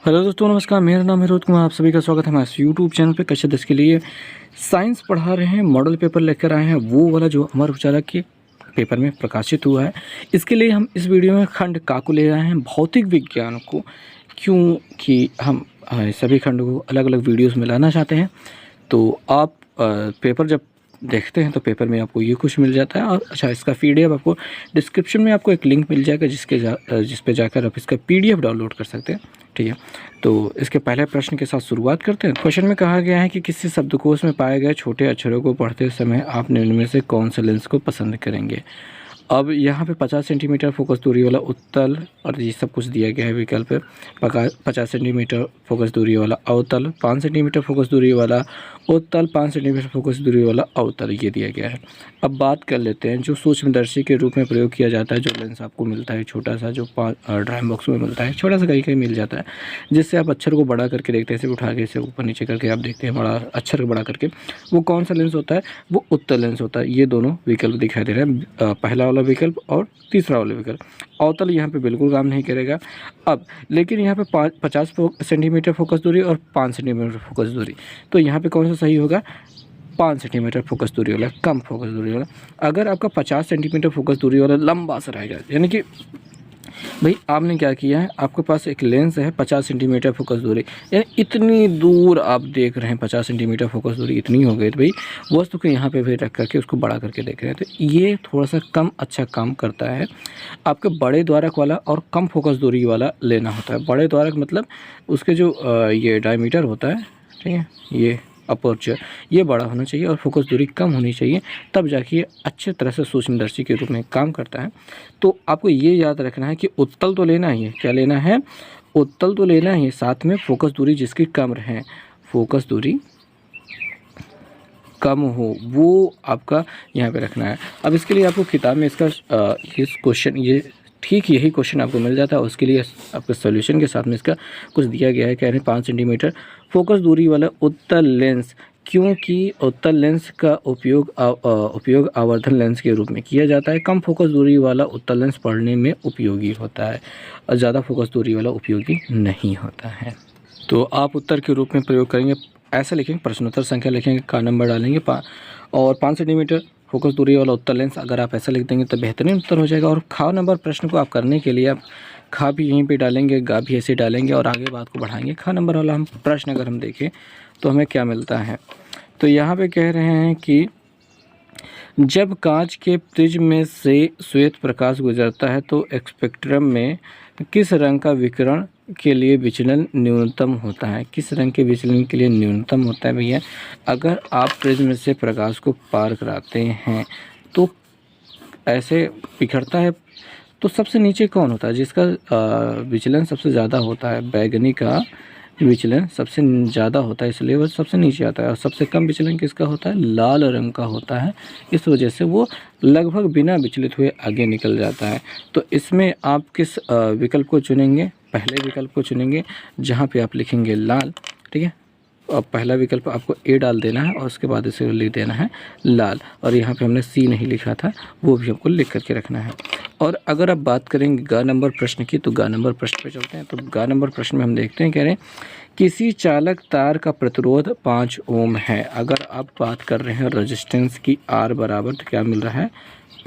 Hello दोस्तों, नमस्कार। मेरा नाम है रोहित कुमार। आप सभी का स्वागत है हमारे यूट्यूब चैनल पे। कक्षा 10 के लिए साइंस पढ़ा रहे हैं। मॉडल पेपर लेकर आए हैं, वो वाला जो अमर उजाला के पेपर में प्रकाशित हुआ है। इसके लिए हम इस वीडियो में खंड का को ले आए हैं, भौतिक विज्ञान को, क्योंकि हम सभी खंड को अलग अलग वीडियोस में लाना चाहते हैं। तो आप पेपर जब देखते हैं तो पेपर में आपको ये कुछ मिल जाता है। और अच्छा, इसका पीडीएफ आपको डिस्क्रिप्शन में आपको एक लिंक मिल जाएगा जिस पे जाकर आप इसका पीडीएफ डाउनलोड कर सकते हैं। ठीक है, तो इसके पहले प्रश्न के साथ शुरुआत करते हैं। क्वेश्चन में कहा गया है कि किसी शब्दकोश में पाए गए छोटे अक्षरों को पढ़ते समय आप निम्न में से कौन सा लेंस को पसंद करेंगे। अब यहाँ पे 50 सेंटीमीटर फोकस दूरी वाला उत्तल, और ये सब कुछ दिया गया है विकल्प। 50 सेंटीमीटर फोकस दूरी वाला अवतल, 5 सेंटीमीटर फोकस दूरी वाला उत्तल, 5 सेंटीमीटर फोकस दूरी वाला अवतल, ये दिया गया है। अब बात कर लेते हैं जो सूक्ष्मदर्शी के रूप में प्रयोग किया जाता है। जो लेंस आपको मिलता है छोटा सा, जो ड्राइंग बॉक्स में मिलता है, छोटा सा कहीं कहीं मिल जाता है, जिससे आप अक्षर को बड़ा करके देखते हैं। इसे उठा के इसे ऊपर नीचे करके आप देखते हैं, बड़ा अक्षर को बड़ा करके। वो कौन सा लेंस होता है? वो उत्तल लेंस होता है। ये दोनों विकल्प दिखाई दे रहे हैं, पहला वाला विकल्प और तीसरा वाला विकल्प। अवतल यहाँ पे बिल्कुल काम नहीं करेगा। अब लेकिन यहाँ पे 50 सेंटीमीटर फोकस दूरी और 5 सेंटीमीटर फोकस दूरी, तो यहाँ पे कौन सा सही होगा? 5 सेंटीमीटर फोकस दूरी वाला, कम फोकस दूरी वाला। अगर आपका 50 सेंटीमीटर फोकस दूरी वाला लंबा सा रहेगा, यानी कि भाई आपने क्या किया है, आपके पास एक लेंस है 50 सेंटीमीटर फोकस दूरी, यानी इतनी दूर आप देख रहे हैं, 50 सेंटीमीटर फोकस दूरी इतनी हो गई, तो भाई वस्तु को यहाँ पे भी रख करके उसको बड़ा करके देख रहे हैं, तो ये थोड़ा सा कम अच्छा काम करता है। आपके बड़े द्वारक वाला और कम फोकस दूरी वाला लेना होता है। बड़े द्वारक मतलब उसके जो ये डायमीटर होता है, ठीक है, ये अपर्चर, ये बड़ा होना चाहिए और फोकस दूरी कम होनी चाहिए, तब जाके ये अच्छे तरह से सूक्ष्मदर्शी के रूप में काम करता है। तो आपको ये याद रखना है कि उत्तल तो लेना ही है। क्या लेना है? उत्तल तो लेना ही है, साथ में फोकस दूरी जिसकी कम रहे, फोकस दूरी कम हो, वो आपका यहाँ पे रखना है। अब इसके लिए आपको किताब में इसका इस क्वेश्चन, ये ठीक यही क्वेश्चन आपको मिल जाता है। उसके लिए आपके सॉल्यूशन के साथ में इसका कुछ दिया गया है। कह रहे हैं 5 सेंटीमीटर फोकस दूरी वाला उत्तल लेंस, क्योंकि उत्तल लेंस का उपयोग आवर्धन लेंस के रूप में किया जाता है। कम फोकस दूरी वाला उत्तल लेंस पढ़ने में उपयोगी होता है और ज़्यादा फोकस दूरी वाला उपयोगी नहीं होता है। तो आप उत्तर के रूप में प्रयोग करेंगे, ऐसा लिखेंगे, प्रश्नोत्तर संख्या लिखेंगे, का नंबर डालेंगे और 5 सेंटीमीटर फोकस दूरी वाला उत्तल लेंस। अगर आप ऐसा लिख देंगे तो बेहतरीन उत्तर हो जाएगा। और खा नंबर प्रश्न को आप करने के लिए आप खा भी यहीं पे डालेंगे, गा भी ऐसे डालेंगे और आगे बात को बढ़ाएंगे। खा नंबर वाला हम प्रश्न अगर हम देखें तो हमें क्या मिलता है, तो यहाँ पे कह रहे हैं कि जब कांच के प्रिज्म में से श्वेत प्रकाश गुजरता है तो स्पेक्ट्रम में किस रंग का विकिरण के लिए विचलन न्यूनतम होता है? किस रंग के विचलन के लिए न्यूनतम होता है भैया? अगर आप प्रिज्म से प्रकाश को पार कराते हैं तो ऐसे बिखरता है, तो सबसे नीचे कौन होता है जिसका विचलन सबसे ज़्यादा होता है? बैगनी का विचलन सबसे ज़्यादा होता है, इसलिए वो सबसे नीचे आता है। और सबसे कम विचलन किसका होता है? लाल रंग का होता है। इस वजह से वो लगभग बिना विचलित हुए आगे निकल जाता है। तो इसमें आप किस विकल्प को चुनेंगे? पहले विकल्प को चुनेंगे, जहाँ पे आप लिखेंगे लाल। ठीक है, अब पहला विकल्प आपको ए डाल देना है और उसके बाद इसे लिख देना है लाल। और यहाँ पे हमने सी नहीं लिखा था, वो भी आपको लिख करके रखना है। और अगर आप बात करेंगे ग नंबर प्रश्न की, तो ग नंबर प्रश्न पे चलते हैं। तो ग नंबर प्रश्न में हम देखते हैं, कह रहे हैं किसी चालक तार का प्रतिरोध 5 ओम है। अगर आप बात कर रहे हैं रेजिस्टेंस की आर बराबर, तो क्या मिल रहा है?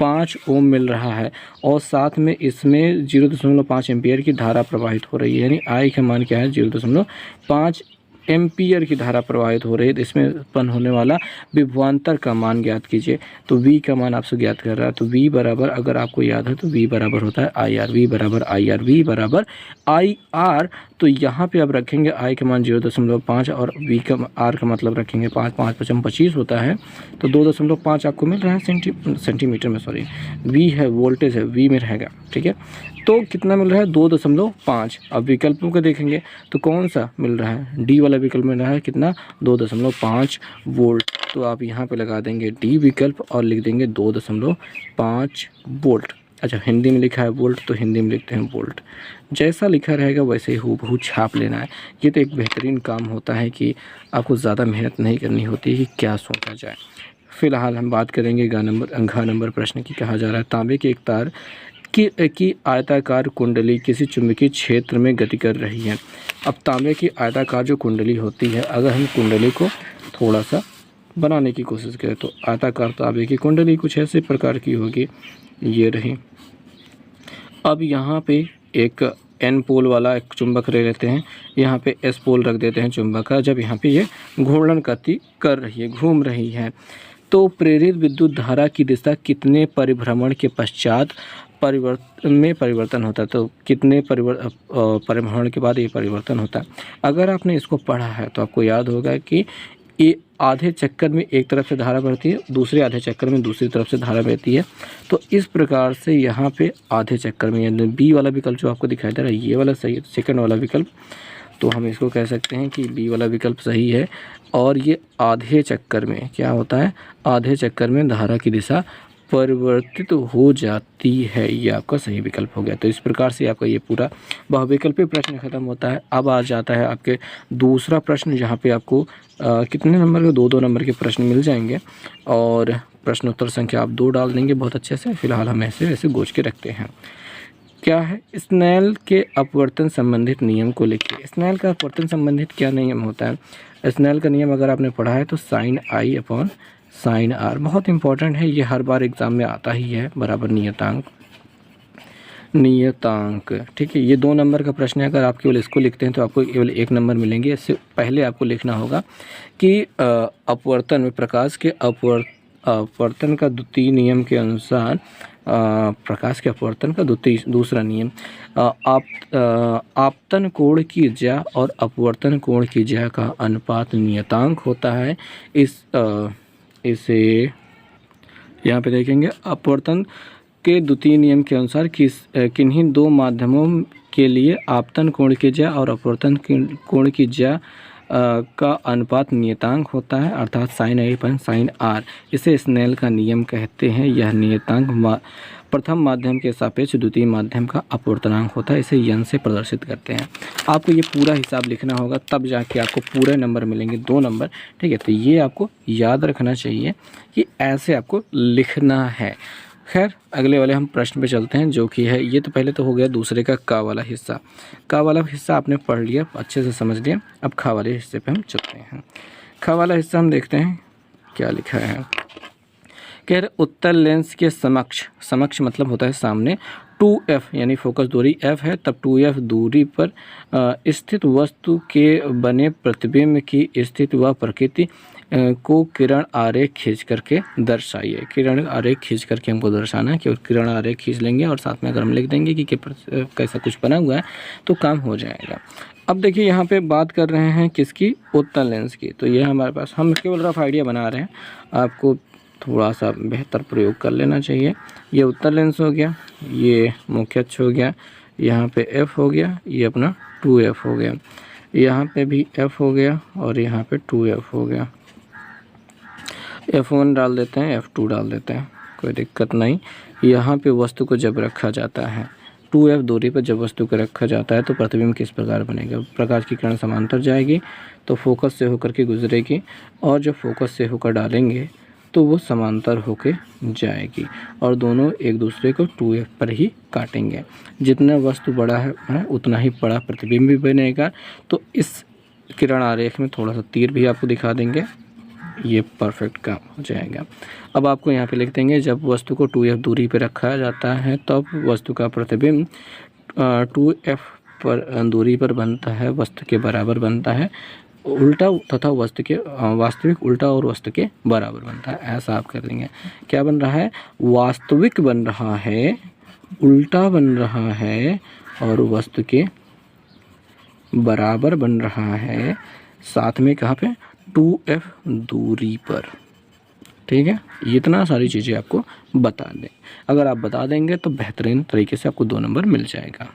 5 ओम मिल रहा है। और साथ में इसमें 0.5 एम्पियर की धारा प्रवाहित हो रही है, यानी आई का मान क्या है? 0.5 एम्पियर की धारा प्रवाहित हो रही है। तो इसमें उत्पन्न होने वाला विभवांतर का मान ज्ञात कीजिए। तो V का मान आपसे ज्ञात कर रहा है, तो V बराबर, अगर आपको याद है तो V बराबर होता है IR। V बराबर IR, V बराबर IR। तो यहाँ पे आप रखेंगे I का मान 0.5 और V का R का मतलब रखेंगे 5, 5 5 25 होता है। तो 2.5 आपको मिल रहा है सेंटीमीटर में, सॉरी V है, वोल्टेज है, V में रहेगा। ठीक है, तो कितना मिल रहा है? 2.5। अब विकल्पों को देखेंगे तो कौन सा मिल रहा है? डी वाला विकल्प मिल रहा है कितना? 2.5 वोल्ट। तो आप यहाँ पे लगा देंगे डी विकल्प और लिख देंगे 2.5 वोल्ट। अच्छा, हिंदी में लिखा है वोल्ट, तो हिंदी में लिखते हैं वोल्ट। जैसा लिखा रहेगा वैसे ही हूबहू छाप लेना है। ये तो एक बेहतरीन काम होता है कि आपको ज़्यादा मेहनत नहीं करनी होती कि क्या सोचा जाए। फिलहाल हम बात करेंगे घ नंबर प्रश्न की। कहा जा रहा है तांबे की एक तार कि आयताकार कुंडली किसी चुंबकीय क्षेत्र में गति कर रही है। अब तांबे की आयताकार जो कुंडली होती है, अगर हम कुंडली को थोड़ा सा बनाने की कोशिश करें तो आयताकार तांबे की कुंडली कुछ ऐसे प्रकार की होगी, ये रही। अब यहाँ पे एक एन पोल वाला एक चुंबक ले लेते हैं, यहाँ पे एस पोल रख देते हैं चुंबक का। जब यहाँ पे ये घूर्णन गति कर रही है, घूम रही है, तो प्रेरित विद्युत धारा की दिशा कितने परिभ्रमण के पश्चात परिवर्तन होता है। तो कितने परिभ्रमण के बाद ये परिवर्तन होता है। अगर आपने इसको पढ़ा है तो आपको याद होगा कि ये आधे चक्कर में एक तरफ से धारा बढ़ती है, दूसरे आधे चक्कर में दूसरी तरफ से धारा बहती है। तो इस प्रकार से यहाँ पे आधे चक्कर में, यानी बी वाला विकल्प जो आपको दिखाई दे रहा है ये वाला सही है, सेकंड वाला विकल्प। तो हम इसको कह सकते हैं कि बी वाला विकल्प सही है। और ये आधे चक्कर में क्या होता है, आधे चक्कर में धारा की दिशा परिवर्तित हो जाती है, ये आपका सही विकल्प हो गया। तो इस प्रकार से आपका ये पूरा बहुविकल्पीय प्रश्न खत्म होता है। अब आ जाता है आपके दूसरा प्रश्न, जहाँ पे आपको कितने नंबर के, 2-2 नंबर के प्रश्न मिल जाएंगे और प्रश्न उत्तर संख्या आप 2 डाल देंगे बहुत अच्छे से। फिलहाल हम ऐसे वैसे गोच के रखते हैं। क्या है, स्नेल के अपवर्तन संबंधित नियम को लिखिए। स्नेल का अपवर्तन संबंधित क्या नियम होता है। स्नेल का नियम अगर आपने पढ़ा है तो sine I upon sine R, बहुत इंपॉर्टेंट है, ये हर बार एग्जाम में आता ही है, बराबर नियतांक। ठीक है, ये 2 नंबर का प्रश्न है। अगर आप केवल इसको लिखते हैं तो आपको केवल 1 नंबर मिलेंगे। इससे पहले आपको लिखना होगा कि अपवर्तन में प्रकाश के अपवर्तन का द्वितीय नियम के अनुसार, प्रकाश के अपवर्तन का दूसरा नियम, आपतन कोण की ज्या और अपवर्तन कोण की ज्या का अनुपात नियतांक होता है। इसे यहाँ पे देखेंगे, अपवर्तन के द्वितीय नियम के अनुसार किन्हीं 2 माध्यमों के लिए आपतन कोण की ज्या और अपवर्तन कोण की ज्या का अनुपात नियतांक होता है, अर्थात sine I upon sine R. इसे स्नेल का नियम कहते हैं। यह नियतांक प्रथम माध्यम के सापेक्ष द्वितीय माध्यम का अपवर्तनांक होता है। इसे यन से प्रदर्शित करते हैं। आपको ये पूरा हिसाब लिखना होगा, तब जाके आपको पूरे नंबर मिलेंगे, 2 नंबर। ठीक है, तो ये आपको याद रखना चाहिए कि ऐसे आपको लिखना है। खैर, अगले वाले हम प्रश्न पे चलते हैं, जो कि है, ये तो पहले तो हो गया दूसरे का वाला हिस्सा। का वाला हिस्सा आपने पढ़ लिया, अच्छे से समझ लिया। अब खा वाले हिस्से पे हम चलते हैं। खा वाला हिस्सा हम देखते हैं क्या लिखा है। कह रहे उत्तल लेंस के समक्ष मतलब होता है सामने, 2f यानी फोकस दूरी f है, तब 2f दूरी पर स्थित वस्तु के बने प्रतिबिंब की स्थिति व प्रकृति को किरण आरेख खींच करके दर्शाइए। किरण आरेख खींच करके हमको दर्शाना है कि किरण आरेख खींच लेंगे और साथ में अगर हम लिख देंगे कि कैसा कुछ बना हुआ है तो काम हो जाएगा। अब देखिए यहाँ पे बात कर रहे हैं किसकी, उत्तल लेंस की। तो ये हमारे पास, हम केवल रफ आइडिया बना रहे हैं, आपको थोड़ा सा बेहतर प्रयोग कर लेना चाहिए। ये उत्तल लेंस हो गया, ये मुख्य अक्ष हो गया, यहाँ पे f हो गया, ये अपना 2f हो गया, यहाँ पे भी f हो गया और यहाँ पे 2f हो गया। f1 डाल देते हैं, f2 डाल देते हैं, कोई दिक्कत नहीं। यहाँ पे वस्तु को जब रखा जाता है 2f दूरी पर, जब वस्तु को रखा जाता है तो प्रतिबिंब किस प्रकार बनेगा। प्रकाश की किरण समांतर जाएगी तो फोकस से होकर के गुजरेगी, और जब फोकस से होकर डालेंगे तो वो समांतर होके जाएगी और दोनों एक दूसरे को 2f पर ही काटेंगे। जितना वस्तु बड़ा है उतना ही बड़ा प्रतिबिंब भी बनेगा। तो इस किरण आरेख में थोड़ा सा तीर भी आपको दिखा देंगे, ये परफेक्ट काम हो जाएगा। अब आपको यहाँ पे लिख देंगे, जब वस्तु को 2f दूरी पर रखा जाता है तब वस्तु का प्रतिबिंब 2f पर दूरी पर बनता है, वस्तु के बराबर बनता है, उल्टा तथा वस्तु के वास्तविक उल्टा और वस्तु के बराबर बनता है। ऐसा आप कर देंगे। क्या बन रहा है, वास्तविक बन रहा है, उल्टा बन रहा है और वस्तु के बराबर बन रहा है, साथ में कहाँ पे 2f दूरी पर। ठीक है, इतना सारी चीज़ें आपको बता दें। अगर आप बता देंगे तो बेहतरीन तरीके से आपको 2 नंबर मिल जाएगा।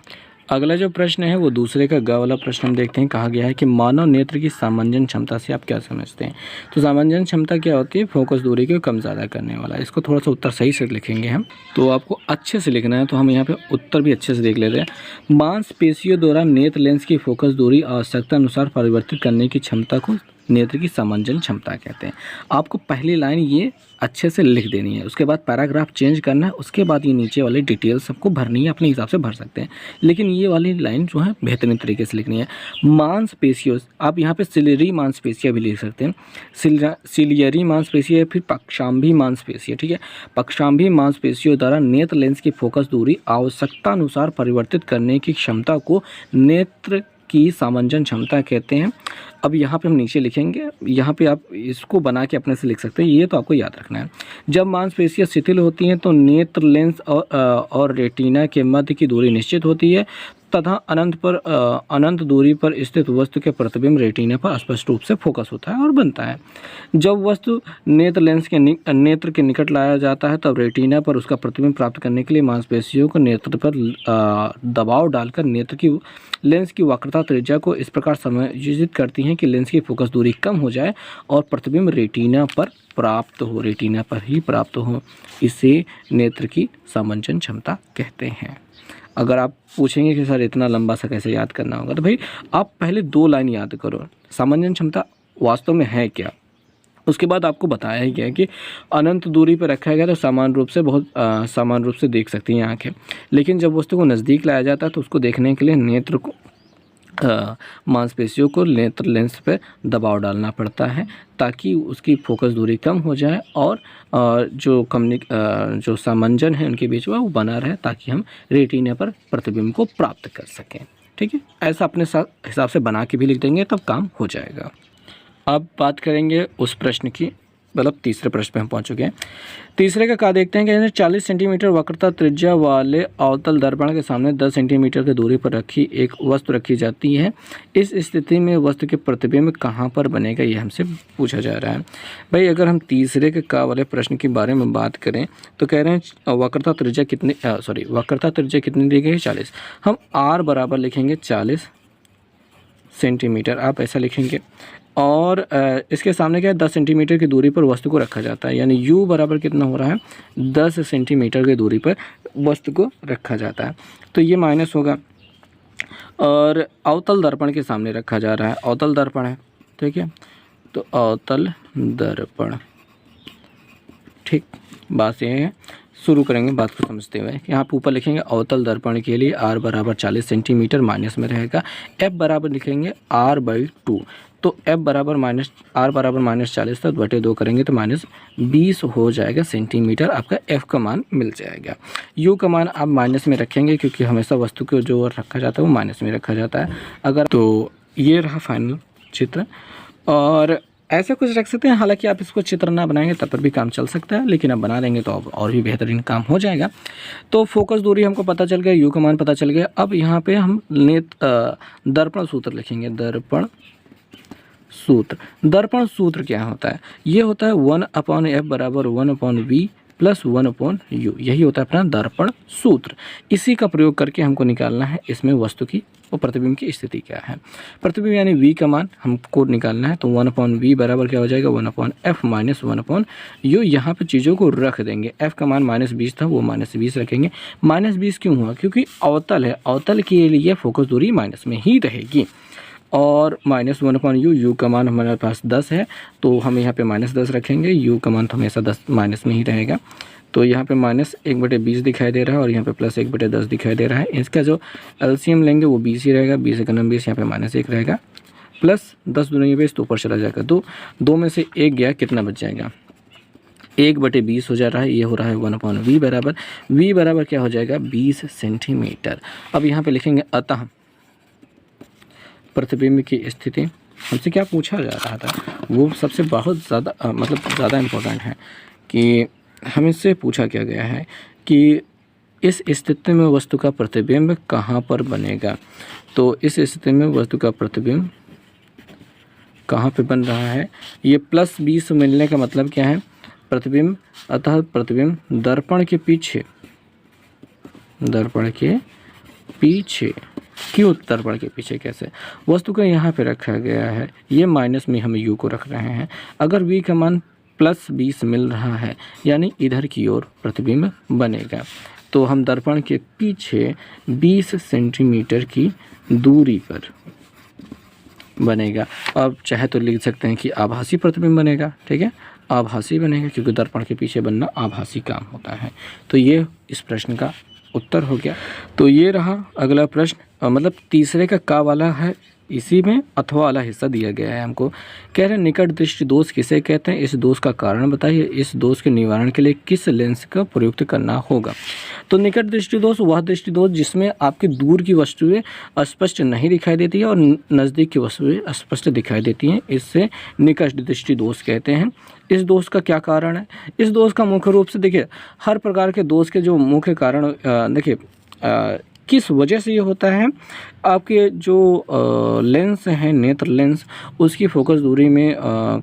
अगला जो प्रश्न है वो दूसरे का ग वाला प्रश्न हम देखते हैं। कहा गया है कि मानव नेत्र की सामंजन क्षमता से आप क्या समझते हैं। तो सामंजन क्षमता क्या होती है, फोकस दूरी को कम ज़्यादा करने वाला। इसको थोड़ा सा उत्तर सही से लिखेंगे हम, तो आपको अच्छे से लिखना है। तो हम यहाँ पे उत्तर भी अच्छे से देख लेते हैं। मांसपेशियों द्वारा नेत्र लेंस की फोकस दूरी आवश्यकता अनुसार परिवर्तित करने की क्षमता को नेत्र की सामंजन क्षमता कहते हैं। आपको पहली लाइन ये अच्छे से लिख देनी है, उसके बाद पैराग्राफ चेंज करना है, उसके बाद ये नीचे वाली डिटेल सबको भरनी है, अपने हिसाब से भर सकते हैं, लेकिन ये वाली लाइन जो है बेहतरीन तरीके से लिखनी है। मांसपेशियों, आप यहाँ पे सिलियरी मांसपेशियाँ भी लिख सकते हैं, सिलियरी मांसपेशियाँ, फिर पक्षांभी मांसपेशियाँ, ठीक है। पक्षांभी मांसपेशियों द्वारा नेत्र लेंस की फोकस दूरी आवश्यकता अनुसार परिवर्तित करने की क्षमता को नेत्र की सामंजन क्षमता कहते हैं। अब यहाँ पे हम नीचे लिखेंगे, यहाँ पे आप इसको बना के अपने से लिख सकते हैं, ये तो आपको याद रखना है। जब मांसपेशियाँ शिथिल होती हैं तो नेत्र लेंस और रेटिना के मध्य की दूरी निश्चित होती है तथा अनंत दूरी पर स्थित वस्तु के प्रतिबिंब रेटिना पर स्पष्ट रूप से फोकस होता है और बनता है। जब वस्तु नेत्र लेंस के नेत्र के निकट लाया जाता है तब रेटिना पर उसका प्रतिबिंब प्राप्त करने के लिए मांसपेशियों को नेत्र पर दबाव डालकर नेत्र की लेंस की वक्रता त्रिज्या को इस प्रकार समायोजित करती हैं कि लेंस की फोकस दूरी कम हो जाए और प्रतिबिंब रेटिना पर प्राप्त हो, रेटिना पर ही प्राप्त हो। इसे नेत्र की सामंजन क्षमता कहते हैं। अगर आप पूछेंगे कि सर इतना लंबा सा कैसे याद करना होगा, तो भाई आप पहले 2 लाइन याद करो, सामंजन क्षमता वास्तव में है क्या। उसके बाद आपको बताया ही गया कि अनंत दूरी पर रखा गया तो सामान्य रूप से देख सकती हैं आँखें, लेकिन जब वस्तु को नज़दीक लाया जाता है तो उसको देखने के लिए नेत्र को मांसपेशियों को नेत्र लेंस पर दबाव डालना पड़ता है ताकि उसकी फोकस दूरी कम हो जाए और जो सामंजन है उनके बीच में वो बना रहे, ताकि हम रेटिना पर प्रतिबिंब को प्राप्त कर सकें। ठीक है, ऐसा अपने हिसाब से बना के भी लिख देंगे तब काम हो जाएगा। अब बात करेंगे उस प्रश्न की, मतलब तीसरे प्रश्न पे हम पहुंच चुके हैं। तीसरे का क्या देखते हैं कि 40 सेंटीमीटर वक्रता त्रिज्या वाले अवतल दर्पण के सामने 10 सेंटीमीटर की दूरी पर रखी एक वस्तु रखी जाती है। इस स्थिति में वस्तु के प्रतिबिंब कहाँ पर बनेगा, ये हमसे पूछा जा रहा है। भाई अगर हम तीसरे के का वाले प्रश्न के बारे में बात करें तो कह रहे हैं वक्रता त्रिज्या कितनी दी गई है, 40। हम आर बराबर लिखेंगे 40 सेंटीमीटर, आप ऐसा लिखेंगे। और इसके सामने क्या है, 10 सेंटीमीटर की दूरी पर वस्तु को रखा जाता है, यानी u बराबर कितना हो रहा है, 10 सेंटीमीटर की दूरी पर वस्तु को रखा जाता है, तो ये माइनस होगा। और अवतल दर्पण के सामने रखा जा रहा है, अवतल दर्पण है, ठीक है, तो अवतल दर्पण, ठीक, बात ये है। शुरू करेंगे बात को समझते हुए। यहाँ पे ऊपर लिखेंगे अवतल दर्पण के लिए r बराबर 40 सेंटीमीटर, माइनस में रहेगा f बराबर लिखेंगे r/2, तो f बराबर r बराबर -40 था, बटे 2 करेंगे तो -20 हो जाएगा सेंटीमीटर, आपका f का मान मिल जाएगा। u का मान आप माइनस में रखेंगे क्योंकि हमेशा वस्तु को जो रखा जाता है वो माइनस में रखा जाता है। अगर तो ये रहा फाइनल चित्र, और ऐसा कुछ रख सकते हैं। हालांकि आप इसको चित्र ना बनाएंगे तब पर भी काम चल सकता है, लेकिन आप बना देंगे तो और भी बेहतरीन काम हो जाएगा। तो फोकस दूरी हमको पता चल गया, यू का मान पता चल गया। अब यहाँ पे हम दर्पण सूत्र लिखेंगे, दर्पण सूत्र क्या होता है, ये होता है 1/f बराबर 1/v प्लस 1/u, यही होता है अपना दर्पण सूत्र। इसी का प्रयोग करके हमको निकालना है इसमें वस्तु की और प्रतिबिंब की स्थिति क्या है। प्रतिबिंब यानी v का मान हमको निकालना है, तो 1/v बराबर क्या हो जाएगा, 1/f माइनस 1/u। यहाँ पे चीज़ों को रख देंगे, f का मान -20 था, वो -20 रखेंगे। -20 क्यों हुआ, क्योंकि अवतल है, अवतल के लिए फोकस दूरी माइनस में ही रहेगी। और -1/u, u का मान हमारे पास 10 है, तो हम यहाँ पे -10 रखेंगे, u का मान तो हमेशा 10 माइनस में ही रहेगा। तो यहाँ पे -1/20 दिखाई दे रहा है और यहाँ पे +1/10 दिखाई दे रहा है। इसका जो एलसीएम लेंगे वो 20 ही रहेगा, 20 × 20, यहाँ पे -1 रहेगा, प्लस 10 दूनी 20 तो ऊपर चला जाएगा 2, 2 में से 1 गया, कितना बच जाएगा, 1/20 हो जा रहा है, ये हो रहा है 1/v बराबर, v बराबर क्या हो जाएगा, 20 सेंटीमीटर। अब यहाँ पे लिखेंगे अतः प्रतिबिंब की स्थिति, हमसे क्या पूछा जा रहा था, वो सबसे बहुत ज़्यादा ज़्यादा इम्पोर्टेंट है कि हमसे पूछा क्या गया है कि इस स्थिति में वस्तु का प्रतिबिंब कहाँ पर बनेगा। तो इस स्थिति में वस्तु का प्रतिबिंब कहाँ पे बन रहा है, ये +20 मिलने का मतलब क्या है, प्रतिबिंब, अतः प्रतिबिंब दर्पण के पीछे, क्यों दर्पण के पीछे, कैसे, वस्तु को यहाँ पे रखा गया है, ये माइनस में हम u को रख रहे हैं। अगर v का मान +20 मिल रहा है यानी इधर की ओर प्रतिबिंब बनेगा, तो हम दर्पण के पीछे 20 सेंटीमीटर की दूरी पर बनेगा। अब चाहे तो लिख सकते हैं कि आभासी प्रतिबिंब बनेगा, ठीक है, आभासी बनेगा क्योंकि दर्पण के पीछे बनना आभासी काम होता है। तो ये इस प्रश्न का उत्तर हो गया। तो ये रहा अगला प्रश्न, मतलब तीसरे का का वाला है, इसी में अथवा वाला हिस्सा दिया गया है हमको। कह रहे हैं निकट दृष्टि दोष किसे कहते हैं, इस दोष का कारण बताइए, इस दोष के निवारण के लिए किस लेंस का प्रयुक्त करना होगा। तो निकट दृष्टि दोष वह दृष्टि दोष जिसमें आपकी दूर की वस्तुएं स्पष्ट नहीं दिखाई देती है और नज़दीक की वस्तुएं स्पष्ट दिखाई देती हैं, इससे निकट दृष्टि दोष कहते हैं। इस दोष का क्या कारण है, इस दोष का मुख्य रूप से देखिए हर प्रकार के दोष के जो मुख्य कारण देखिए किस वजह से ये होता है, आपके जो लेंस है नेत्र लेंस उसकी फोकस दूरी में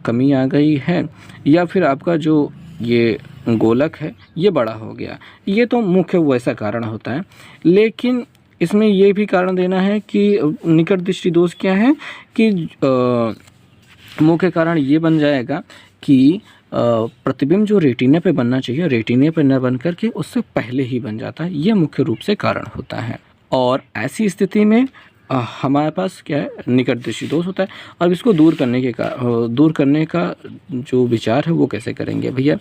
कमी आ गई है, या फिर आपका जो ये गोलक है ये बड़ा हो गया, ये तो मुख्य वैसा कारण होता है। लेकिन इसमें ये भी कारण देना है कि निकट दृष्टि दोष क्या है कि मुख्य कारण ये बन जाएगा कि प्रतिबिंब जो रेटिना पे बनना चाहिए रेटिने पे न बन करके उससे पहले ही बन जाता है, ये मुख्य रूप से कारण होता है। और ऐसी स्थिति में हमारे पास क्या है निकट दृष्टि दोष होता है। अब इसको दूर करने का जो विचार है वो कैसे करेंगे भैया,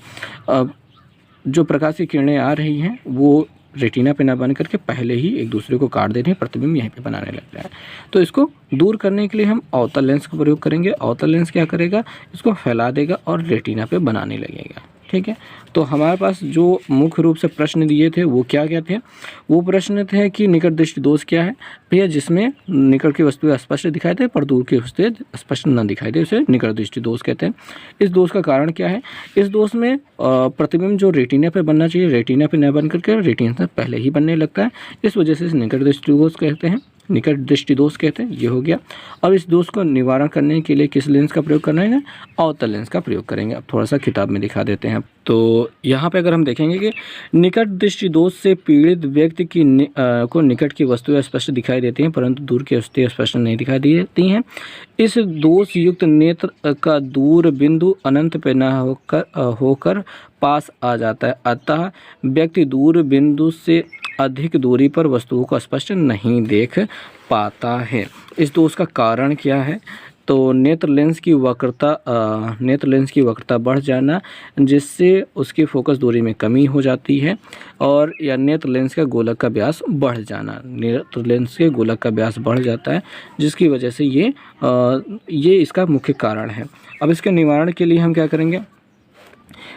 जो प्रकाश की किरणें आ रही हैं वो रेटिना पे ना बन करके पहले ही एक दूसरे को काट दे रहे हैं, प्रतिबिंब यहीं पे बनाने लग रहा है। तो इसको दूर करने के लिए हम अवतल लेंस का प्रयोग करेंगे। अवतल लेंस क्या करेगा, इसको फैला देगा और रेटिना पे बनाने लगेगा, ठीक है। तो हमारे पास जो मुख्य रूप से प्रश्न दिए थे वो क्या क्या थे, वो प्रश्न थे कि निकट दृष्टि दोष क्या है भैया, जिसमें निकट की वस्तुएं स्पष्ट दिखाई दे पर दूर की वस्तुएं स्पष्ट न दिखाई दे, उसे निकट दृष्टि दोष कहते हैं। इस दोष का कारण क्या है, इस दोष में प्रतिबिंब जो रेटिना पे बनना चाहिए रेटिना पे न बन करके रेटिना से पहले ही बनने लगता है, इस वजह से इसे निकट दृष्टि दोष कहते हैं, निकट दृष्टि दोष कहते हैं। ये हो गया। अब इस दोष को निवारण करने के लिए किस लेंस का प्रयोग करना है, अवतल लेंस का प्रयोग करेंगे। अब थोड़ा सा किताब में दिखा देते हैं। तो यहाँ पे अगर हम देखेंगे कि निकट दृष्टि दोष से पीड़ित व्यक्ति की को निकट की वस्तुएं स्पष्ट दिखाई देती हैं परंतु दूर की वस्तुएं स्पष्ट नहीं दिखाई देती हैं। इस दोष युक्त नेत्र का दूर बिंदु अनंत पे न होकर पास आ जाता है, अतः व्यक्ति दूर बिंदु से अधिक दूरी पर वस्तुओं को स्पष्ट नहीं देख पाता है। इस दोष का कारण क्या है, तो नेत्र लेंस की वक्रता बढ़ जाना जिससे उसकी फोकस दूरी में कमी हो जाती है, और या नेत्र लेंस का गोलक का व्यास बढ़ जाना, नेत्र लेंस के गोलक का व्यास बढ़ जाता है जिसकी वजह से ये इसका मुख्य कारण है। अब इसके निवारण के लिए हम क्या करेंगे,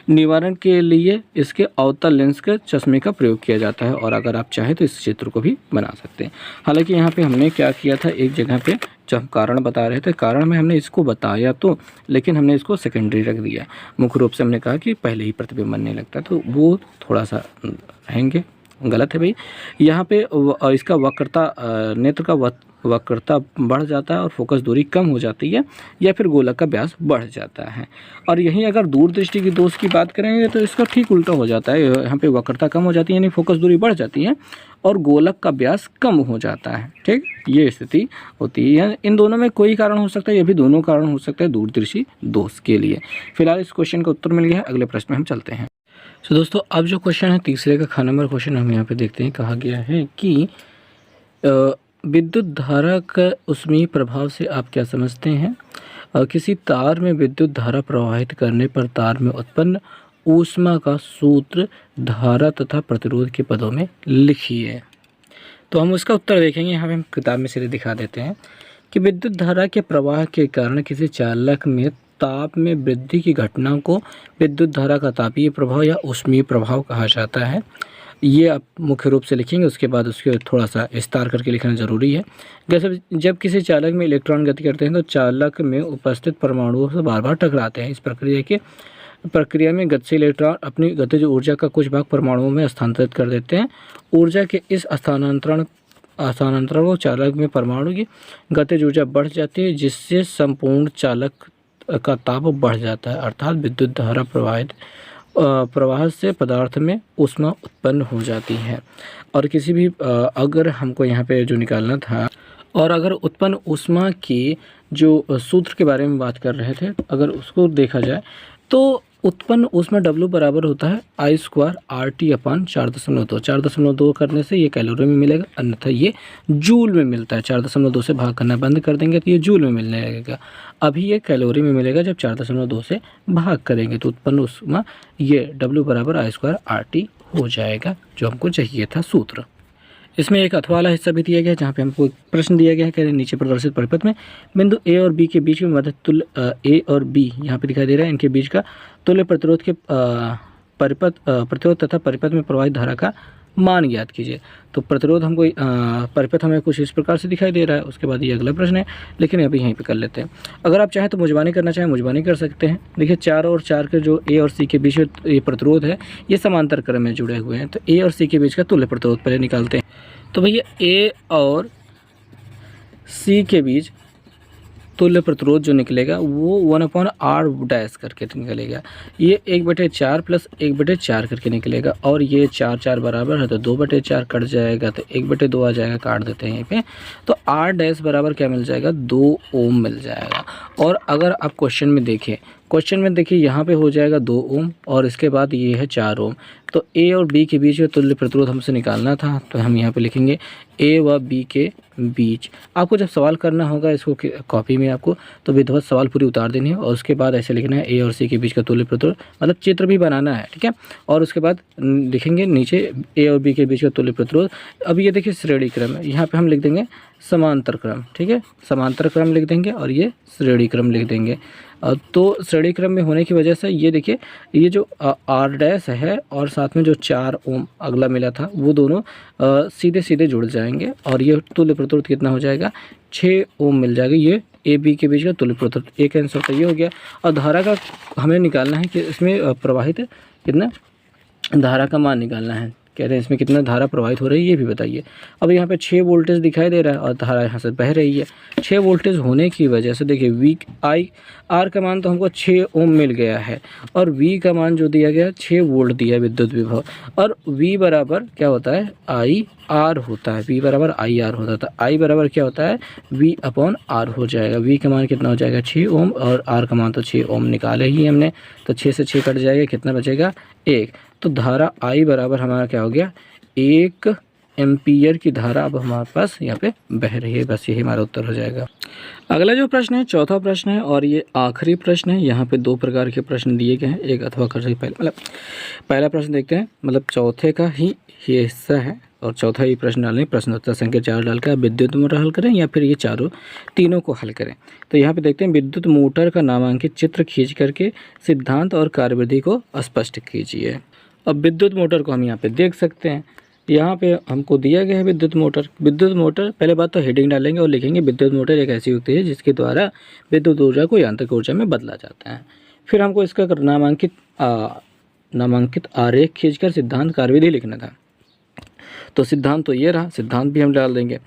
निवारण के लिए इसके अवतल लेंस के चश्मे का प्रयोग किया जाता है, और अगर आप चाहें तो इस चित्र को भी बना सकते हैं। हालांकि यहाँ पे हमने क्या किया था, एक जगह पे जब हम कारण बता रहे थे कारण में हमने इसको बताया तो, लेकिन हमने इसको सेकेंडरी रख दिया। मुख्य रूप से हमने कहा कि पहले ही प्रतिबिंब बनने लगता है, तो वो थोड़ा सा रहेंगे गलत है भाई। यहाँ पे इसका वक्रता नेत्र का वक्रता बढ़ जाता है और फोकस दूरी कम हो जाती है, या फिर गोलक का व्यास बढ़ जाता है। और यहीं अगर दूरदृष्टि की दोष की बात करेंगे तो इसका ठीक उल्टा हो जाता है। यहाँ पे वक्रता कम हो जाती है यानी फोकस दूरी बढ़ जाती है और गोलक का व्यास कम हो जाता है, ठीक, ये स्थिति होती है। इन दोनों में कोई कारण हो सकता है, ये भी दोनों कारण हो सकता है दूरदृष्टि दोष के लिए। फिलहाल इस क्वेश्चन का उत्तर मिल गया है, अगले प्रश्न में हम चलते हैं। तो दोस्तों अब जो क्वेश्चन है तीसरे का ख नंबर क्वेश्चन हम यहाँ पे देखते हैं। कहा गया है कि विद्युत धारा का ऊष्मीय प्रभाव से आप क्या समझते हैं, किसी तार में विद्युत धारा प्रवाहित करने पर तार में उत्पन्न ऊष्मा का सूत्र धारा तथा प्रतिरोध के पदों में लिखिए। तो हम उसका उत्तर देखेंगे, यहाँ पे हम किताब में सीधे दिखा देते हैं कि विद्युत धारा के प्रवाह के कारण किसी चालक में ताप में वृद्धि की घटना को विद्युत धारा का तापीय प्रभाव या ऊष्मीय प्रभाव कहा जाता है। ये आप मुख्य रूप से लिखेंगे, उसके बाद उसके थोड़ा सा विस्तार करके लिखना ज़रूरी है। जैसे जब किसी चालक में इलेक्ट्रॉन गति करते हैं तो चालक में उपस्थित परमाणुओं से बार बार टकराते हैं। इस प्रक्रिया में गतिशील इलेक्ट्रॉन अपनी गतिज ऊर्जा का कुछ भाग परमाणुओं में स्थानांतरित कर देते हैं। ऊर्जा के इस स्थानांतरण को चालक में परमाणु की गतिज ऊर्जा बढ़ जाती है जिससे संपूर्ण चालक का ताप बढ़ जाता है, अर्थात विद्युत धारा प्रवाह से पदार्थ में ऊष्मा उत्पन्न हो जाती है। और किसी भी अगर हमको यहाँ पे जो निकालना था, और अगर उत्पन्न ऊष्मा की जो सूत्र के बारे में बात कर रहे थे, अगर उसको देखा जाए तो उत्पन्न उसमें W बराबर होता है I²RT/4.2। 4.2 करने से ये कैलोरी में मिलेगा, अन्यथा ये जूल में मिलता है। 4.2 से भाग करना बंद कर देंगे तो ये जूल में मिलने लगेगा। अभी ये कैलोरी में मिलेगा जब 4.2 से भाग करेंगे तो उत्पन्न उसमें ये W बराबर I²RT हो जाएगा, जो हमको चाहिए था सूत्र। इसमें एक अथवा वाला हिस्सा भी दिया गया है जहाँ पे हमको एक प्रश्न दिया गया है कि नीचे प्रदर्शित परिपथ में बिंदु ए और बी के बीच में मध्य तुल्य ए और बी यहाँ पे दिखाई दे रहा है, इनके बीच का तुल्य प्रतिरोध के परिपथ प्रतिरोध तथा परिपथ में प्रवाहित धारा का मान ज्ञात कीजिए। तो प्रतिरोध हमको परिपथ हमें कुछ इस प्रकार से दिखाई दे रहा है। उसके बाद ये अगला प्रश्न है, लेकिन अभी यहीं पे कर लेते हैं। अगर आप चाहें तो मुजबानी करना चाहें मुजबानी कर सकते हैं। देखिए 4 और 4 के जो ए और सी के बीच में ये प्रतिरोध है ये समांतर क्रम में जुड़े हुए हैं, तो ए और सी के बीच का तुल्य प्रतिरोध पहले निकालते हैं। तो भैया ए और सी के बीच तुल्य प्रतिरोध जो निकलेगा वो 1/r' करके निकलेगा। ये 1/4 प्लस 1/4 करके निकलेगा, और ये 4 4 बराबर है तो 2/4 कट जाएगा तो 1/2 आ जाएगा, काट देते हैं यहीं पे। तो r' बराबर क्या मिल जाएगा, 2 ओम मिल जाएगा। और अगर आप क्वेश्चन में देखिए यहाँ पे हो जाएगा 2 ओम और इसके बाद ये है 4 ओम। तो ए और बी के बीच में तुल्य प्रतिरोध हमसे निकालना था, तो हम यहाँ पे लिखेंगे ए व बी के बीच। आपको जब सवाल करना होगा इसको कॉपी में आपको तो विधिवत सवाल पूरी उतार देनी है, और उसके बाद ऐसे लिखना है ए और सी के बीच का तुल्य प्रतिरोध, मतलब चित्र भी बनाना है, ठीक है। और उसके बाद लिखेंगे नीचे ए और बी के बीच का तुल्य प्रतिरोध। अब ये देखिए श्रेणी क्रम है, यहाँ पे हम लिख देंगे समांतर क्रम, ठीक है, समांतर क्रम लिख देंगे और ये श्रेणी क्रम लिख देंगे। तो श्रेणी क्रम में होने की वजह से ये देखिए ये जो r' है और साथ में जो 4 ओम अगला मिला था वो दोनों सीधे सीधे जुड़ जाएंगे, और ये तुल्य प्रतिरोध कितना हो जाएगा, 6 ओम मिल जाएगा। ये ए बी के बीच का तुल्य प्रतिरोध, एक आंसर तो ये हो गया। और धारा का हमें निकालना है कि इसमें प्रवाहित कितना धारा का मान निकालना है, कह रहे हैं इसमें कितना धारा प्रवाहित हो रही है ये भी बताइए। अब यहाँ पे 6 वोल्टेज दिखाई दे रहा है और धारा यहाँ से बह रही है। 6 वोल्टेज होने की वजह से देखिए वी आई आर का मान तो हमको 6 ओम मिल गया है, और वी का मान जो दिया गया 6 वोल्ट दिया विद्युत विभव, और वी बराबर क्या होता है, आई आर होता है, वी बराबर आई आर होता है। तो आई बराबर क्या होता है, वी अपॉन आर हो जाएगा। वी का मान कितना हो जाएगा, 6 ओम, और आर का मान तो 6 ओम निकाले ही हमने, तो 6 से 6 कट जाएगा, कितना बचेगा 1। तो धारा आई बराबर हमारा क्या हो गया, 1 एम्पियर की धारा अब हमारे पास यहाँ पे बह रही है। बस यही हमारा उत्तर हो जाएगा। अगला जो प्रश्न है चौथा प्रश्न है, और ये आखिरी प्रश्न है। यहाँ पे 2 प्रकार के प्रश्न दिए गए हैं, एक अथवा कर पहला प्रश्न देखते हैं, मतलब चौथे का ही ये हिस्सा है, और चौथा ही प्रश्न डालें। प्रश्नोत्तर संख्या 4 डालकर विद्युत मोटर हल करें या फिर ये तीनों को हल करें। तो यहाँ पे देखते हैं, विद्युत मोटर का नामांकित चित्र खींच करके सिद्धांत और कार्यविधि को स्पष्ट कीजिए। अब विद्युत मोटर को हम यहाँ पे देख सकते हैं, यहाँ पे हमको दिया गया है विद्युत मोटर। पहले बात तो हेडिंग डालेंगे और लिखेंगे विद्युत मोटर एक ऐसी युक्ति है जिसके द्वारा विद्युत ऊर्जा को यांत्रिक ऊर्जा में बदला जाता है। फिर हमको इसका नामांकित आरेख खींचकर सिद्धांत कार्यविधि लिखना था। तो सिद्धांत तो ये रहा, सिद्धांत भी हम डाल देंगे।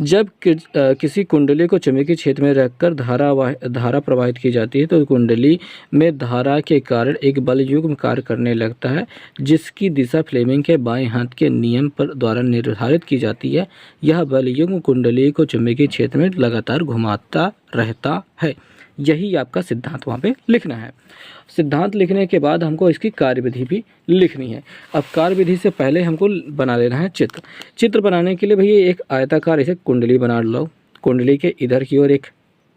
जब किसी कुंडली को चुंबकीय क्षेत्र में रखकर धारा प्रवाहित की जाती है तो कुंडली में धारा के कारण एक बल युग्म कार्य करने लगता है, जिसकी दिशा फ्लेमिंग के बाएं हाथ के नियम पर द्वारा निर्धारित की जाती है। यह बल युग्म कुंडली को चुंबकीय क्षेत्र में लगातार घुमाता रहता है। यही आपका सिद्धांत वहाँ पे लिखना है। सिद्धांत लिखने के बाद हमको इसकी कार्यविधि भी लिखनी है। अब कार्यविधि से पहले हमको बना लेना है चित्र बनाने के लिए भैया एक आयताकार ऐसे कुंडली बना लो। कुंडली के इधर की ओर एक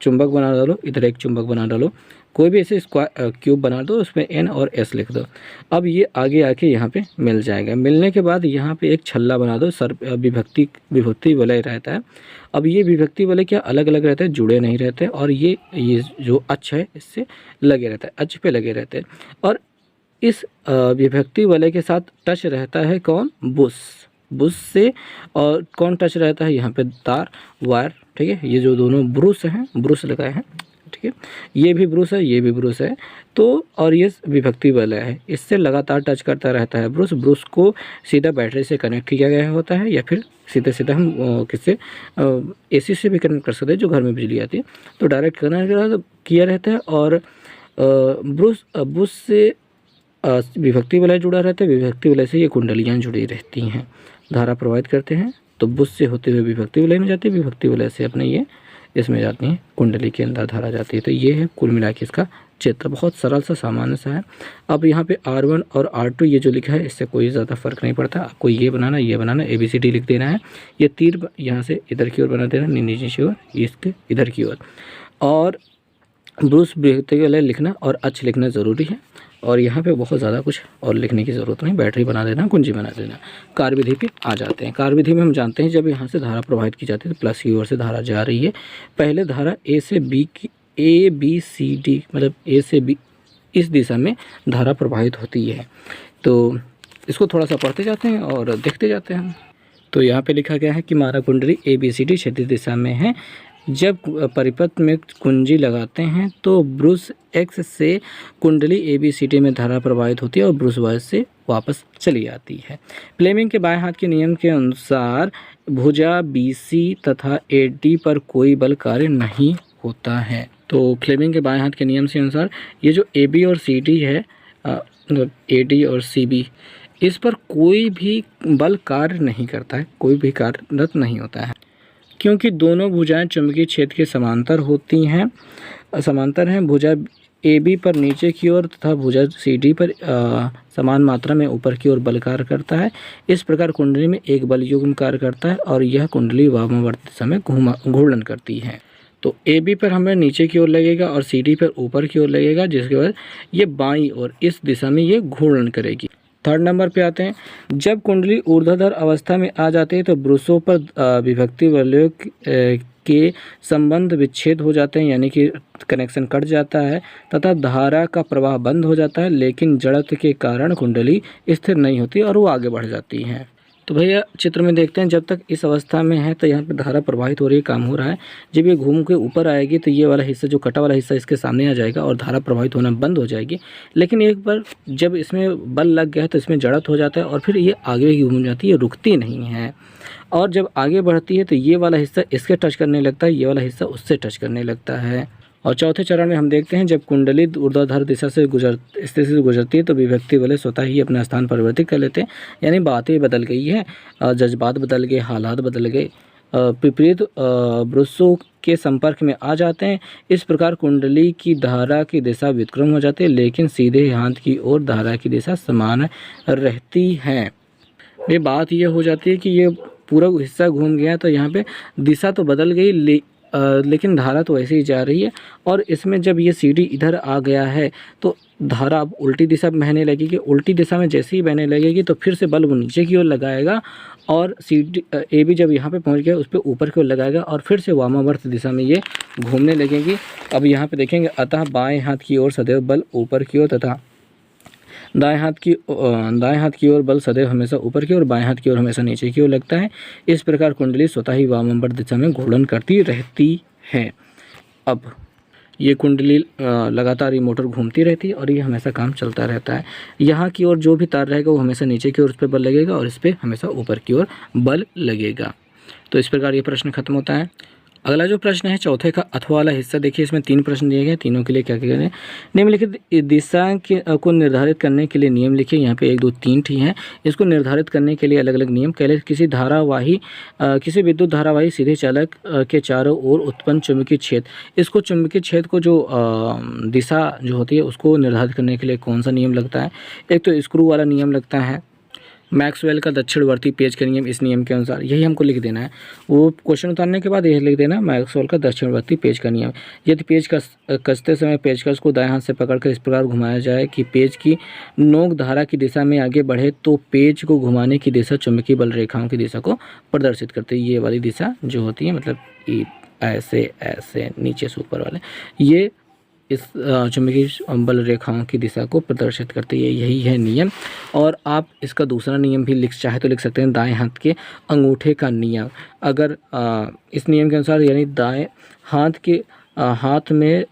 चुंबक बना डालो, इधर एक चुंबक बना डालो, कोई भी ऐसे क्यूब बना दो, उसमें एन और एस लिख दो। अब ये आगे आके यहाँ पे मिल जाएगा। मिलने के बाद यहाँ पे एक छल्ला बना दो, विभक्ति वलय रहता है। अब ये विभक्ति वलय क्या अलग अलग रहते हैं, जुड़े नहीं रहते, और ये जो अक्ष है इससे लगे रहता है, अक्ष पे लगे रहते हैं। और इस विभक्ति वलय के साथ टच रहता है कौन, बुश से, और कौन टच रहता है यहाँ पे तार वायर, ठीक है। ये जो दोनों ब्रूस हैं, ब्रूस लगाए हैं, ठीक है, ये भी ब्रूस है, ये भी ब्रूस है। तो और ये विभक्ति वलय है, इससे लगातार टच करता रहता है ब्रूस को सीधा बैटरी से कनेक्ट किया गया होता है, या फिर सीधा हम किससे एसी से भी कनेक्ट कर सकते हैं, जो घर में बिजली आती है तो डायरेक्ट कनेक्ट किया रहता है। और ब्रूस से विभक्ति वलय जुड़ा रहता है, विभक्ति वलय से ये कुंडलियाँ जुड़ी रहती हैं, धारा प्रवाहित करते हैं। तो बुश से होते हुए विभक्ति वलय में जाती है, विभक्ति वलय से अपने ये इसमें जाती हैं, कुंडली के अंदर धारा जाती है। तो ये है कुल मिला के इसका क्षेत्र। बहुत सरल सा सामान्य सा है। अब यहाँ पे R1 और R2 ये जो लिखा है इससे कोई ज़्यादा फर्क नहीं पड़ता। आपको ये बनाना ABCD लिख देना है। ये तीर यहाँ से इधर की ओर बना देना, नीचे की ओर, इसके इधर की ओर। और ब्रूस बृहत्तर के लिए लिखना और अक्ष लिखना ज़रूरी है। और यहाँ पे बहुत ज़्यादा कुछ और लिखने की ज़रूरत नहीं, बैटरी बना देना, कुंजी बना देना। कार्यविधि पे आ जाते हैं। कार्यविधि में हम जानते हैं जब यहाँ से धारा प्रवाहित की जाती है तो प्लस की ओर से धारा जा रही है। पहले धारा A से B की ABCD मतलब A से B इस दिशा में धारा प्रवाहित होती है। तो इसको थोड़ा सा पढ़ते जाते हैं और देखते जाते हैं। तो यहाँ पे लिखा गया है कि मारा कुंडली ABCD क्षैतिज दिशा में है। जब परिपथ में कुंजी लगाते हैं तो ब्रूस X से कुंडली ABCD में धारा प्रवाहित होती है और ब्रूस Y से वापस चली आती है। फ्लेमिंग के बाएं हाथ के नियम के अनुसार भुजा BC तथा AD पर कोई बल कार्य नहीं होता है। तो फ्लेमिंग के बाएं हाथ के नियम के अनुसार ये जो AB और CD है, मतलब AD और CB, इस पर कोई भी बल कार्य नहीं करता है, कोई भी कार्यरत नहीं होता है, क्योंकि दोनों भुजाएं चुंबकीय क्षेत्र के समांतर होती हैं, समांतर हैं। भुजा AB पर नीचे की ओर तथा भुजा CD पर समान मात्रा में ऊपर की ओर बल कार्य करता है। इस प्रकार कुंडली में एक बल युग्म कार्य करता है और यह कुंडली वामावर्त दिशा में घूर्णन करती है। तो AB पर हमें नीचे की ओर लगेगा और CD पर ऊपर की ओर लगेगा, जिसके बाद ये बाईं ओर इस दिशा में ये घूर्णन करेगी। थर्ड नंबर पे आते हैं। जब कुंडली ऊर्ध्वाधर अवस्था में आ जाती है तो ब्रूसों पर विभक्ति वलयों के संबंध विच्छेद हो जाते हैं, यानी कि कनेक्शन कट जाता है तथा धारा का प्रवाह बंद हो जाता है, लेकिन जड़त्व के कारण कुंडली स्थिर नहीं होती और वो आगे बढ़ जाती है। तो भैया चित्र में देखते हैं, जब तक इस अवस्था में है तो यहाँ पे धारा प्रवाहित हो रही है, काम हो रहा है। जब ये घूम के ऊपर आएगी तो ये वाला हिस्सा, जो कटा वाला हिस्सा, इसके सामने आ जाएगा और धारा प्रवाहित होना बंद हो जाएगी। लेकिन एक बार जब इसमें बल लग गया है तो इसमें जड़त्व हो जाता है और फिर ये आगे घूम जाती है, रुकती नहीं है। और जब आगे बढ़ती है तो ये वाला हिस्सा इसके टच करने लगता है, ये वाला हिस्सा उससे टच करने लगता है। और चौथे चरण में हम देखते हैं, जब कुंडली ऊर्ध्वाधर दिशा से स्थिति से गुजरती है तो विभक्ति वाले स्वतः ही अपना स्थान परिवर्तित कर लेते हैं, यानी बातें बदल गई है, जज्बात बदल गए, हालात बदल गए, विपरीत ब्रूसों के संपर्क में आ जाते हैं। इस प्रकार कुंडली की धारा की दिशा व्युत्क्रम हो जाती है, लेकिन सीधे हाथ की ओर धारा की दिशा समान रहती है। ये बात ये हो जाती है कि ये पूरा हिस्सा घूम गया तो यहाँ पे दिशा तो बदल गई, लेकिन धारा तो ऐसे ही जा रही है। और इसमें जब ये CD इधर आ गया है तो धारा अब उल्टी दिशा में बहने लगेगी। उल्टी दिशा में जैसे ही बहने लगेगी तो फिर से बल वो नीचे की ओर लगाएगा और AB जब यहाँ पे पहुँच गया उस पर ऊपर की ओर लगाएगा और फिर से वामावर्त दिशा में ये घूमने लगेगी। अब यहाँ पे देखेंगे, अतः बाएँ हाथ की ओर सदैव बल ऊपर की ओर तथा दाएं हाथ की ओर बल सदैव हमेशा ऊपर की ओर, बाएं हाथ की ओर हमेशा नीचे की ओर लगता है। इस प्रकार कुंडली स्वतः ही वामावर्त दिशा में घूर्णन करती रहती है। अब ये कुंडली लगातार ये मोटर घूमती रहती है और ये हमेशा काम चलता रहता है। यहाँ की ओर जो भी तार रहेगा वो हमेशा नीचे की ओर उस पर बल लगेगा और इस पर हमेशा ऊपर की ओर बल लगेगा। तो इस प्रकार ये प्रश्न खत्म होता है। अगला जो प्रश्न है चौथे का अथवा वाला हिस्सा, देखिए इसमें 3 प्रश्न दिए गए, तीनों के लिए क्या क्या करें। निम्नलिखित दिशा को निर्धारित करने के लिए नियम लिखिए। यहाँ पे 1 2 3 ठीक हैं। इसको निर्धारित करने के लिए अलग अलग नियम। पहले किसी विद्युत धारावाही सीधे चालक के चारों ओर उत्पन्न चुंबकीय क्षेत्र, इसको चुंबकीय क्षेत्र को जो दिशा जो होती है उसको निर्धारित करने के लिए कौन सा नियम लगता है। एक तो स्क्रू वाला नियम लगता है, मैक्सवेल का दक्षिणवर्ती पेज का नियम, इस नियम के अनुसार यही हमको लिख देना है। वो क्वेश्चन उतारने के बाद यही लिख देना, मैक्सवेल का दक्षिणवर्ती पेज का नियम। यदि पेज कसते समय पेचकस को दाएं हाथ से पकड़कर इस प्रकार घुमाया जाए कि पेज की नोक धारा की दिशा में आगे बढ़े तो पेज को घुमाने की दिशा चुंबकीय बल रेखाओं की दिशा को प्रदर्शित करती है। ये वाली दिशा जो होती है, मतलब ऐसे ऐसे नीचे से ऊपर वाले, ये इस चुंबकीय बल रेखाओं की दिशा को प्रदर्शित करती है। यही है नियम। और आप इसका दूसरा नियम भी चाहे तो लिख सकते हैं, दाएं हाथ के अंगूठे का नियम। अगर इस नियम के अनुसार, यानी दाएं हाथ में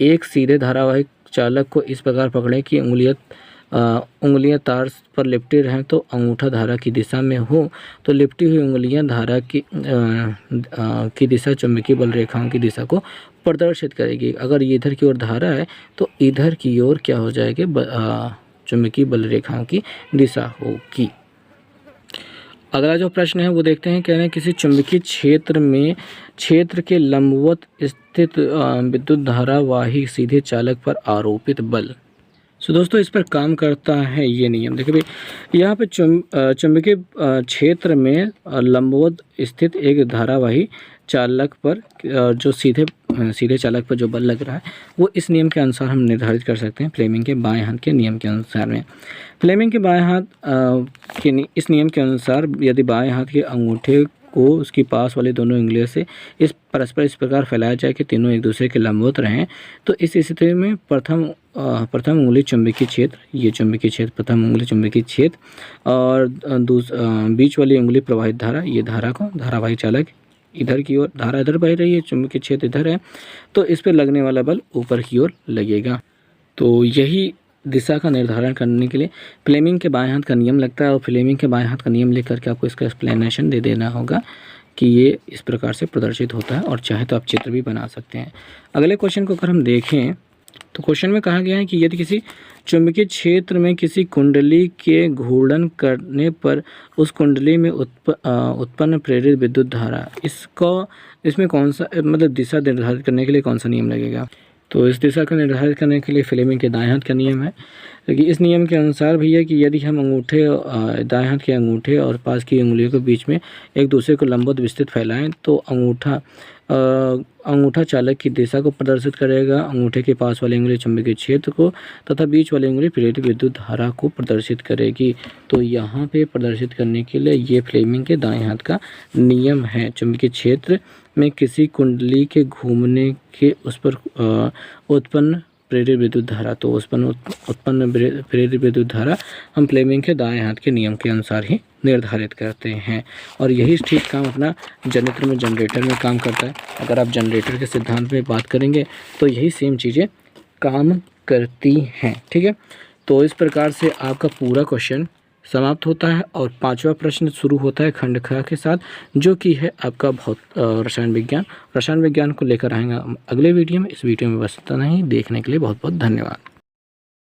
एक सीधे धारावाहिक चालक को इस प्रकार पकड़ें कि उंगलियां तार पर लिपटी रहें तो अंगूठा धारा की दिशा में हो, तो लिपटी हुई उंगलियां धारा की दिशा चुंबकीय बल रेखाओं की दिशा को प्रदर्शित करेगी। अगर ये इधर की ओर धारा है तो इधर की ओर क्या हो जाएगी, चुंबकीय बल रेखाओं की दिशा होगी। अगला जो प्रश्न है वो देखते हैं, कह रहे हैं किसी चुंबकीय क्षेत्र के लंबवत स्थित विद्युत धारावाही सीधे चालक पर आरोपित बल। दोस्तों इस पर काम करता है ये नियम। देखिए भाई, यहाँ पे चुंबकीय क्षेत्र में लंबवत स्थित एक धारावाही चालक पर जो सीधे चालक पर जो बल लग रहा है वो इस नियम के अनुसार हम निर्धारित कर सकते हैं, फ्लेमिंग के बाएं हाथ के नियम के अनुसार में। फ्लेमिंग के बाएं हाथ के इस नियम के अनुसार यदि बाएं हाथ के अंगूठे को उसकी पास वाले दोनों उंगलियों से परस्पर इस प्रकार फैलाया जाए कि तीनों एक दूसरे के लंबवत रहें, तो इस स्थिति में प्रथम उंगली चुंबकीय क्षेत्र, ये चुंबकीय क्षेत्र, प्रथम उंगली चुंबकीय क्षेत्र और बीच वाली उंगली प्रवाहित धारा, ये धारावाही चालक इधर की ओर, धारा इधर बह रही है, चुंबकीय क्षेत्र इधर है, तो इस पर लगने वाला बल ऊपर की ओर लगेगा। तो यही दिशा का निर्धारण करने के लिए फ्लेमिंग के बाएं हाथ का नियम लगता है, और फ्लेमिंग के बाएं हाथ का नियम लेकर के आपको इसका एक्सप्लेनेशन दे देना होगा कि ये इस प्रकार से प्रदर्शित होता है, और चाहे तो आप चित्र भी बना सकते हैं। अगले क्वेश्चन को अगर हम देखें तो क्वेश्चन में कहा गया है कि यदि किसी चुंबकीय क्षेत्र में किसी कुंडली के घूर्णन करने पर उस कुंडली में उत्पन्न प्रेरित विद्युत धारा, इसमें कौन सा मतलब दिशा निर्धारित करने के लिए कौन सा नियम लगेगा। तो इस दिशा को निर्धारित करने के लिए फ्लेमिंग के दाएं हाथ का नियम है। लेकिन इस नियम के अनुसार भैया कि यदि हम दाएं हाथ के अंगूठे और पास की उंगलियों के बीच में एक दूसरे को लंबवत विस्तृत फैलाएं तो अंगूठा चालक की दिशा को प्रदर्शित करेगा, अंगूठे के पास वाली उंगली चुंबकीय क्षेत्र को तथा बीच वाली उंगली प्रेरित विद्युत धारा को प्रदर्शित करेगी। तो यहाँ पे प्रदर्शित करने के लिए ये फ्लेमिंग के दाएं हाथ का नियम है। चुंबकीय क्षेत्र में किसी कुंडली के घूमने के उस पर उत्पन्न प्रेरित विद्युत धारा, तो उत्पन्न प्रेरित विद्युत धारा हम फ्लेमिंग के दाएं हाथ के नियम के अनुसार ही निर्धारित करते हैं। और यही ठीक काम अपना जनरेटर में काम करता है। अगर आप जनरेटर के सिद्धांत में बात करेंगे तो यही सेम चीज़ें काम करती हैं। ठीक है, तो इस प्रकार से आपका पूरा क्वेश्चन समाप्त होता है और पांचवा प्रश्न शुरू होता है खंड ख के साथ, जो कि है आपका रसायन विज्ञान को लेकर आएंगे अगले वीडियो में। इस वीडियो में बस इतना ही। देखने के लिए बहुत बहुत धन्यवाद।